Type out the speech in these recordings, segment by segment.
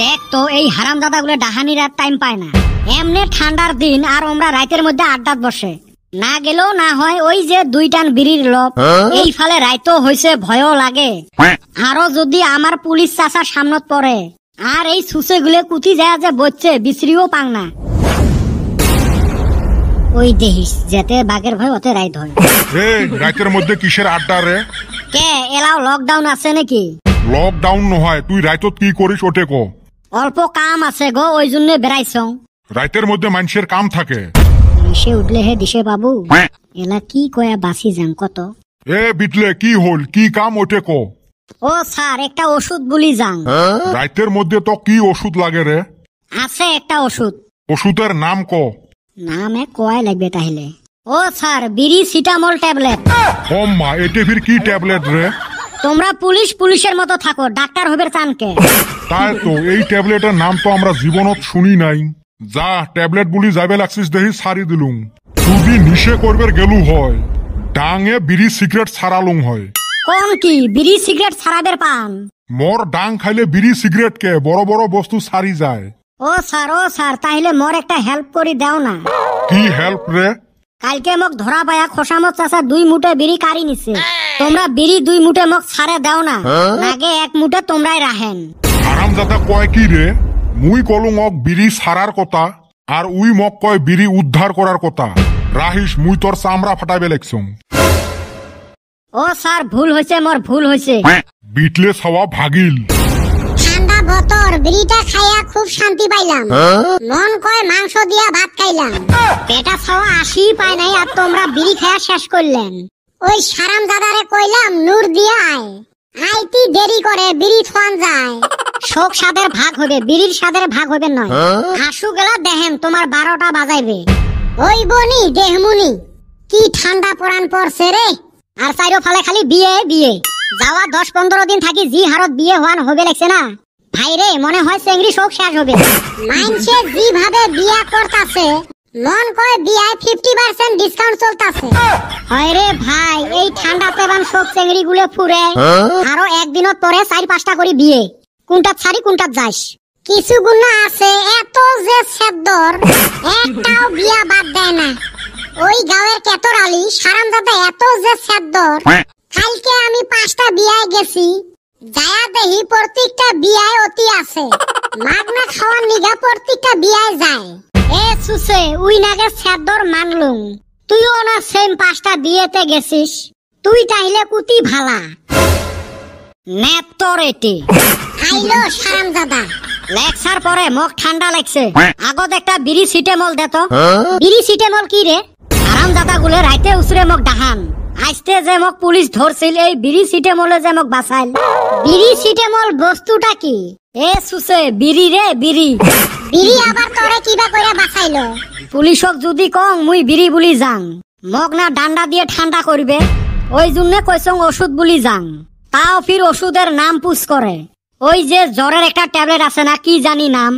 দেখ তো এই হারামজাদা গুলো ডাহানিরা টাইম পায় না। এমনি ঠান্ডার দিন আর আমরা রাতের মধ্যে আড্ডাত বসে, না গেলেও না হয় ওই যে 2 টান বিড়ির লোভ। এই ফালে রাইতো হইছে ভয়ও লাগে। আরো যদি আমার পুলিশ চাচার সামনত পড়ে আর এই সুসে গুলে কুতি যায় যে বচ্ছে বিশ্রিও পাং না। ওই দেহিস যেতে বাঘের ভয় ওতে রাইত হয়। রাতের মধ্যে কিসের আড্ডা রে? কে এলাও লকডাউন আছে নাকি? লকডাউন নহয়, তুই রাইতত কি করিস ওটে কো? অল্প কাম আছে গো, ওই জন্য বেড়াইছ। রাতের মধ্যে মানুষের কাম থাকে। দিশে উঠলে হে দিশে বাবু, এলা কি কয়া বাসি যাং কত। বিটলে কি হল, কি কাম ওটে কো? ও স্যার একটা ওষুধ বলি যাং। রাতের মধ্যে তো কি ওষুধ লাগে রে? আছে একটা ওষুধ। ওষুধের নাম কো? নামে কয় লাগবে তাহলে? ও স্যার বিড়ি সিটামল ট্যাবলেট। ও মা, এতে ফির কি ট্যাবলেট রে? তোমরা পুলিশের মতো থাকো, ডাক্তার হবে চানকে। তাই তো, এই ট্যাবলেটের নাম তো আমরা জীবনত শুনি নাই। যা ট্যাবলেট বলি যাবে লাগছিস দেখি সারি দিলুম। যদি নিশে করবার গেলু হয় ডাঙে বিড়ি সিগারেট ছাড়ালুম হয়। কোন কি বিড়ি সিগারেট ছাড়াবের পান? মোর ডাং খাইলে বিড়ি সিগারেট কে বড় বড় বস্তু সারি যায়। ও স্যার তাহলে মোর একটা হেল্প করে দাও না। কি হেল্প রে? কালকে মোক ধরা পায়া খোসামত চাচা 2 মুঠে বিড়ি কারি নিছে। তোমরা বিড়ি 2 মুঠে মোক ছাড়ে দাও না, নাগে 1 মুঠে তোমরাই রাখেন। হারামজাদা কয় কি রে? মুই কলু মক বিড়ি ছাড়ার কথা আর উই মক কয় বিড়ি উদ্ধার করার কথা। রাহিস, মুই তোর চামড়া ফাটাইবে লাগছুম। ও স্যার ভুল হয়েছে, মোর ভুল হয়েছে। বিটলে ছাওয়া ভাগিল। ঠান্ডা বতর বিড়িটা খাইয়া খুব শান্তি পাইলাম। মন কয় মাংস দিয়া ভাত খাইলাম। পেটা ছাওয়া আসি পায় নাই আর তোমরা বিড়ি খাইয়া শেষ করলেন। ওই হারামজাদারে কইলাম নূর দিয়া আয়, আইতি দেরি করে বিড়ি থান যায়। শোক সাদের ভাগ হবে, বিড়ির সাদের ভাগ হবে নয়। হাসু গেলা দেহেন তোমার 12টা বাজাইবে। ওই বনি দেহমুনি কি ঠান্ডা পরান পড়ছে রে। আর চাইরো ফালে খালি বিয়ে বিয়ে। যাওয়া 10-15 দিন থাকি জি হারত বিয়ে হওয়ান হবে লাগছে না ভাই রে, মনে হয় চেংড়ি শোক শেষ হবে। মাইনসে যেভাবে বিয়া করতাছে মন কয় বিয়ায় 50% ডিসকাউন্ট চলতাছে। হয় রে ভাই, এই ঠান্ডাতে বান সব চেংড়ি গুলো ফুরে। আরো একদিনত পরে 4-5টা করে বিয়ে, কোনটা ছাড়ি কোনটা যাস। কিছু গুণা আছে এত যে সেদ্দর, একটাও বিয়া বাদ দেয় না। ওই গাঁয়ের কেতর আলী হারামজাদা এত যে সেদ্দর, কালকে আমি 5টা বিয়ায় গেছি, যায়া দেখি প্রত্যেকটা বিয়ায় অতি আছে। মাগনা খাওয়ার নিগা প্রত্যেকটা বিয়ায় যায়। এ সুসে উই নাগে সেদ্দর মানলুম, তুইও না সেম 5টা বিয়েতে গেছিস, তুই তাইলে কুতি ভালা নেতর এটি। আইলো হারামজাদা লেকচার পরে মোক ঠান্ডা লাগছে। আগত একটা বিড়ি সিটেমল দে তো। বিড়ি সিটেমল কি রে? হারামজাদা গুলে রাইতে উসরে মোক ডাহান, আজতে যে মোক পুলিশ ধরছিল এই বিড়ি সিটেমলে যে মোক বাঁচাইল। বিড়ি সিটেমল বস্তুটা কি? এ সুসে বিড়ি রে বিড়ি। বিড়ি আবার তোরে কিবা কইরা বাঁচাইলো? পুলিশক যদি কং মুই বিড়ি বুলি যাং, মোক না ডান্ডা দিয়ে ঠান্ডা করবে, ওই জন্য কইছং ওষুধ বুলি যাং। তাও ফির ওষুধের নাম পুছ করে। ওই যে জ্বরের একটা ট্যাবলেট আছে না, কি জানি নাম,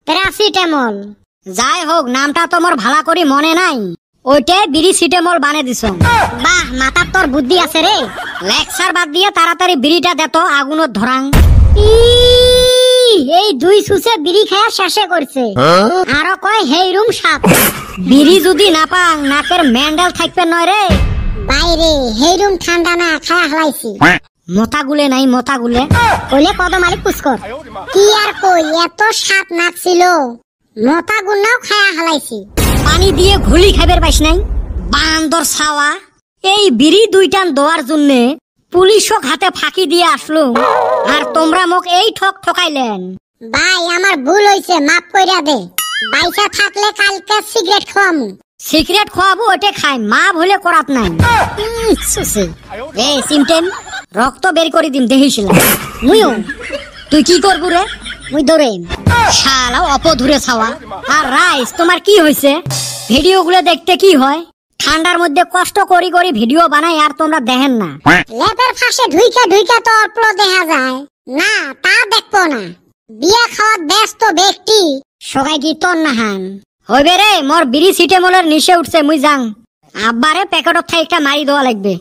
প্যারাসিটামল। যাই হোক নামটা তোমার ভালো করে মনে নাই, ওইটাই বিড়ি সিটেমল বানে দিছ। বাহ, মাথার তোর বুদ্ধি আছে রে। লেকচার বাদ দিয়ে তাড়াতাড়ি বিড়িটা দে তো, আগুনত ধরাং। এই 2 সুসে বিড়ি খায়া শেষে করছে, আরো কয় হেই রুম সাপ। বিড়ি যদি না পাং নাকের ম্যান্ডেল থাকবে নয় রে। বাইরে হেই রুম ঠান্ডা না খায়া হালাইছি। মোতা গুলে নাই, মোতা গুলে কইলে কদম আলী পুষ্কর। কি আর কই, এত সাপ নাক ছিল, মোতা গুনাও খায়া হালাইছি। পানি দিয়ে ঘুলি খাইবার পাইস নাই বান্দর ছাওয়া। এই বিড়ি 2 টান দেওয়ার জন্য পুলিশক হাতে ফাঁকি দিয়ে আসলো, আর তোমরা মোক এই ঠকাইলেন। ভাই আমার ভুল হইছে, মাফ কইরা দে। বাইসা থাকলে কালকে সিগারেট খাওয়ামু। সিগারেট খাওয়াবো ওটা খাই, মা ভুলে করাত নাই। এই সিমটেম রক্ত বের করে দিম দেখিছিলাম। মুইও তুই কি করবো রে? মুই ধরে শালা অপধুরে ছাওয়া। আর রাইস তোমার কি হয়েছে? ভিডিও গুলো দেখতে কি হয়? ঠান্ডার মধ্যে কষ্ট করি করি ভিডিও বানাই আর তোমরা দেখেন না। লেপের ফাঁসে ঢুইকা তো অল্প দেখা যায় না, তা দেখবো না। বিয়া খাওয়ার ব্যস্ত ব্যক্তি সবাই কি তোর নাহান হইবে রে। মোর বিড়ি সিটেমলের নিচে উঠছে, মুই যাং। আব্বারে প্যাকেটত থাই একটা মারি দেওয়া লাগবে।